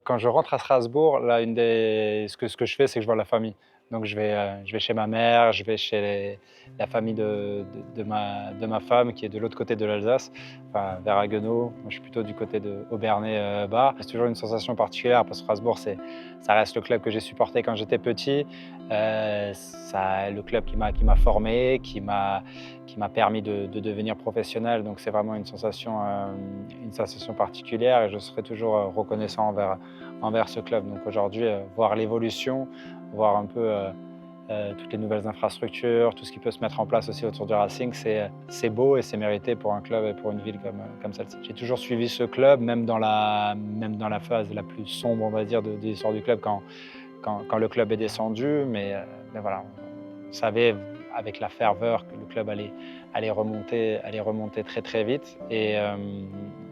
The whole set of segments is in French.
Quand je rentre à Strasbourg, là, ce que je fais, c'est que je vois la famille. Donc je vais chez ma mère, je vais chez la famille de ma femme qui est de l'autre côté de l'Alsace, enfin vers Haguenau. Moi, je suis plutôt du côté de Obernai, Bar. C'est toujours une sensation particulière parce que Strasbourg, ça reste le club que j'ai supporté quand j'étais petit. Le club qui m'a formé, qui m'a permis de devenir professionnel. Donc c'est vraiment une sensation particulière et je serai toujours reconnaissant envers ce club. Donc aujourd'hui, voir l'évolution, voir un peu toutes les nouvelles infrastructures, tout ce qui peut se mettre en place aussi autour du Racing, c'est beau et c'est mérité pour un club et pour une ville comme celle-ci. J'ai toujours suivi ce club, même dans la phase la plus sombre, on va dire, de l'histoire du club, quand le club est descendu. Mais voilà, on savait avec la ferveur que le club allait remonter très très vite. Et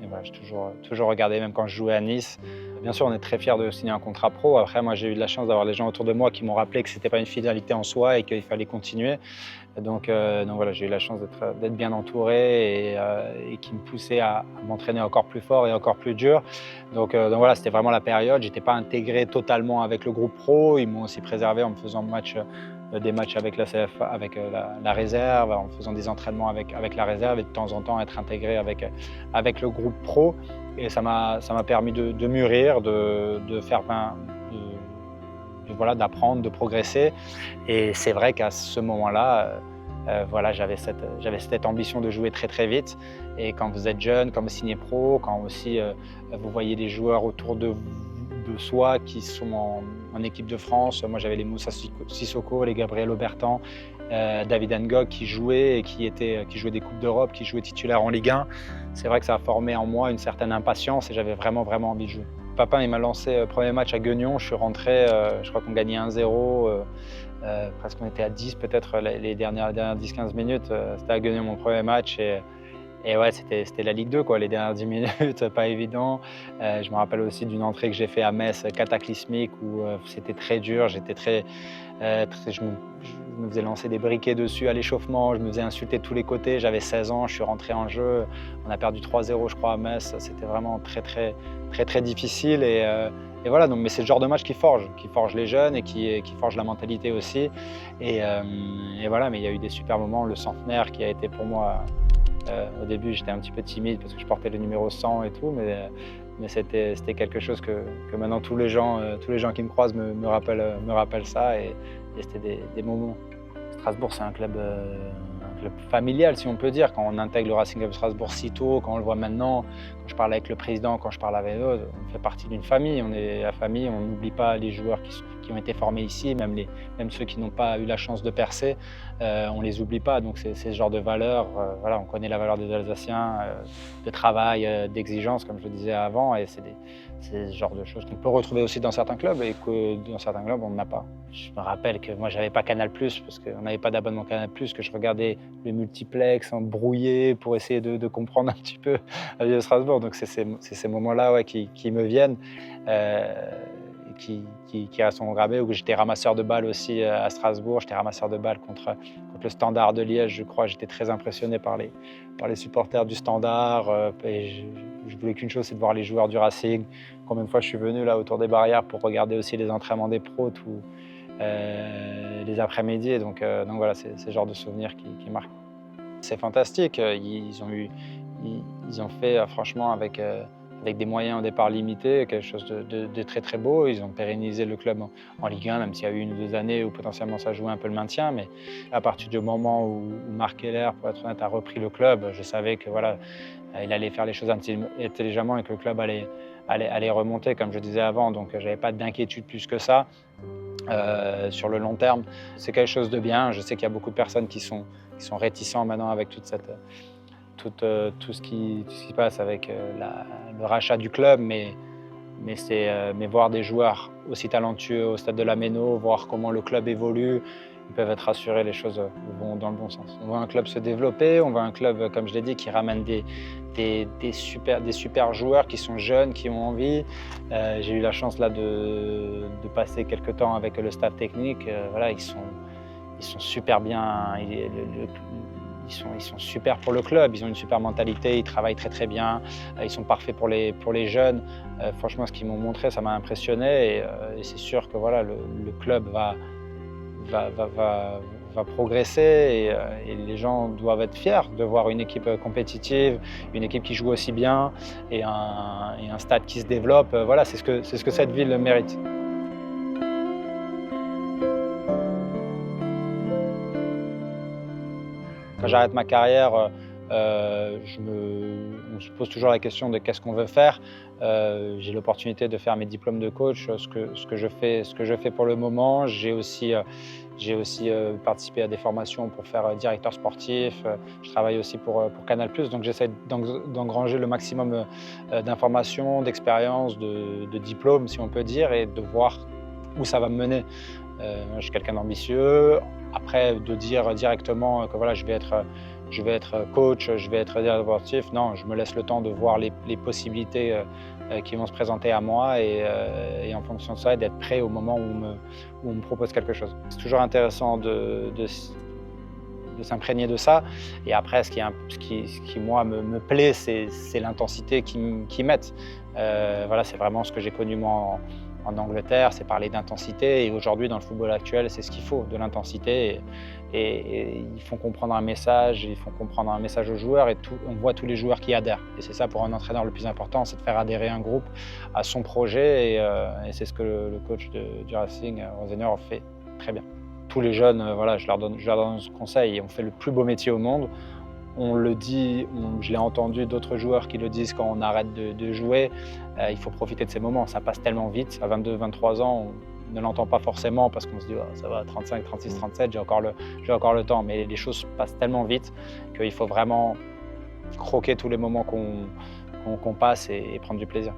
voilà, j'ai toujours regardé, même quand je jouais à Nice. Bien sûr, on est très fiers de signer un contrat pro. Après, moi, j'ai eu de la chance d'avoir les gens autour de moi qui m'ont rappelé que ce n'était pas une finalité en soi et qu'il fallait continuer. Donc voilà, j'ai eu la chance d'être bien entouré et qui me poussait à m'entraîner encore plus fort et encore plus dur. Donc voilà, c'était vraiment la période. Je n'étais pas intégré totalement avec le groupe pro. Ils m'ont aussi préservé en me faisant des matchs avec la CFA, avec la réserve, en faisant des entraînements avec la réserve et de temps en temps être intégré avec le groupe pro. Et ça m'a permis de mûrir, de faire voilà, d'apprendre, de progresser. Et c'est vrai qu'à ce moment-là, voilà, j'avais cette ambition de jouer très très vite. Et quand vous êtes jeune, quand vous signez pro, quand aussi vous voyez des joueurs autour de soi qui sont en équipe de France. Moi, j'avais les Moussa Sissoko, les Gabriel Aubertan, David Ngog qui jouaient et qui jouaient des Coupes d'Europe, qui jouaient titulaires en Ligue 1. C'est vrai que ça a formé en moi une certaine impatience et j'avais vraiment, vraiment envie de jouer. Papa, il m'a lancé premier match à Guignon. Je suis rentré, je crois qu'on gagnait 1-0. Presque on était à 10 peut-être les dernières 10-15 minutes. C'était à Guignon mon premier match. Et ouais, c'était la Ligue 2, quoi, les dernières 10 minutes, pas évident. Je me rappelle aussi d'une entrée que j'ai fait à Metz, cataclysmique, où c'était très dur. Je me faisais lancer des briquets dessus à l'échauffement, je me faisais insulter de tous les côtés. J'avais 16 ans, je suis rentré en jeu. On a perdu 3-0, je crois, à Metz. C'était vraiment très, très, très, très difficile. Et voilà, donc, mais c'est le genre de match qui forge les jeunes et qui forge la mentalité aussi. Et voilà, mais il y a eu des super moments. Le centenaire qui a été pour moi. Au début, j'étais un petit peu timide parce que je portais le numéro 100 et tout, mais c'était quelque chose que maintenant tous les gens qui me croisent me rappellent ça et c'était des moments. Strasbourg, c'est un club familial, si on peut dire. Quand on intègre le Racing Club Strasbourg si tôt, quand on le voit maintenant, quand je parle avec le président, quand je parle avec eux, on fait partie d'une famille. On est la famille, on n'oublie pas les joueurs qui ont été formés ici, même ceux qui n'ont pas eu la chance de percer, on les oublie pas. Donc c'est ce genre de valeurs. Voilà, on connaît la valeur des Alsaciens, de travail, d'exigence, comme je le disais avant, et c'est ce genre de choses qu'on peut retrouver aussi dans certains clubs et que dans certains clubs on n'a pas. Je me rappelle que moi j'avais pas Canal+, parce qu'on n'avait pas d'abonnement Canal+, que je regardais le multiplex en brouillé pour essayer de comprendre un petit peu la vie de Strasbourg. Donc c'est ces moments-là, ouais, qui me viennent. Qui restent gravés, où j'étais ramasseur de balles aussi à Strasbourg. J'étais ramasseur de balles contre le Standard de Liège, je crois. J'étais très impressionné par les supporters du Standard. Et je voulais qu'une chose, c'est de voir les joueurs du Racing. Combien de fois je suis venu là autour des barrières pour regarder aussi les entraînements des pros les après-midi. Donc voilà, c'est ce genre de souvenirs qui marquent. C'est fantastique. Ils ont fait franchement avec des moyens au départ limités, quelque chose de très très beau. Ils ont pérennisé le club en Ligue 1, même s'il y a eu 1 ou 2 années où potentiellement ça jouait un peu le maintien. Mais à partir du moment où Marc Keller, pour être honnête, a repris le club, je savais que voilà, il allait faire les choses intelligemment et que le club allait remonter, comme je disais avant. Donc j'avais pas d'inquiétude plus que ça. Sur le long terme, c'est quelque chose de bien. Je sais qu'il y a beaucoup de personnes qui sont réticents maintenant avec tout ce qui se passe avec le rachat du club, mais voir des joueurs aussi talentueux au stade de la Méno, voir comment le club évolue, ils peuvent être rassurés, les choses vont dans le bon sens. On voit un club se développer, on voit un club, comme je l'ai dit, qui ramène des super joueurs qui sont jeunes, qui ont envie. J'ai eu la chance là de passer quelques temps avec le staff technique. Voilà, ils sont super bien. ils sont super pour le club, ils ont une super mentalité, ils travaillent très très bien, ils sont parfaits pour les jeunes. Franchement, ce qu'ils m'ont montré, ça m'a impressionné et c'est sûr que voilà, le club va, va, va, va progresser et les gens doivent être fiers de voir une équipe compétitive, une équipe qui joue aussi bien et un stade qui se développe. Voilà, c'est ce que cette ville mérite. Quand j'arrête ma carrière, on se pose toujours la question de qu'est-ce qu'on veut faire. J'ai l'opportunité de faire mes diplômes de coach, ce que je fais pour le moment. J'ai aussi participé à des formations pour faire directeur sportif. Je travaille aussi pour Canal+, donc j'essaie d'engranger le maximum d'informations, d'expériences, de diplômes, si on peut dire, et de voir où ça va me mener. Je suis quelqu'un d'ambitieux. Après, de dire directement que voilà, je vais être coach, je vais être directeur sportif, non, je me laisse le temps de voir les possibilités qui vont se présenter à moi et en fonction de ça, d'être prêt au moment où on me propose quelque chose. C'est toujours intéressant de s'imprégner de ça. Et après, ce qui moi, me plaît, c'est l'intensité qu'ils mettent. Voilà, c'est vraiment ce que j'ai connu moi en Angleterre, c'est parler d'intensité. Et aujourd'hui, dans le football actuel, c'est ce qu'il faut, de l'intensité. Et ils font comprendre un message, ils font comprendre un message aux joueurs et on voit tous les joueurs qui adhèrent. Et c'est ça pour un entraîneur le plus important, c'est de faire adhérer un groupe à son projet. Et c'est ce que le coach du Racing, Rosenior, fait très bien. Tous les jeunes, voilà, je leur donne ce conseil. On fait le plus beau métier au monde. On le dit, je l'ai entendu d'autres joueurs qui le disent quand on arrête de jouer. Il faut profiter de ces moments, ça passe tellement vite. À 22, 23 ans, on ne l'entend pas forcément parce qu'on se dit oh, ça va, 35, 36, 37, j'ai encore le temps. Mais les choses passent tellement vite qu'il faut vraiment croquer tous les moments qu'on passe et prendre du plaisir.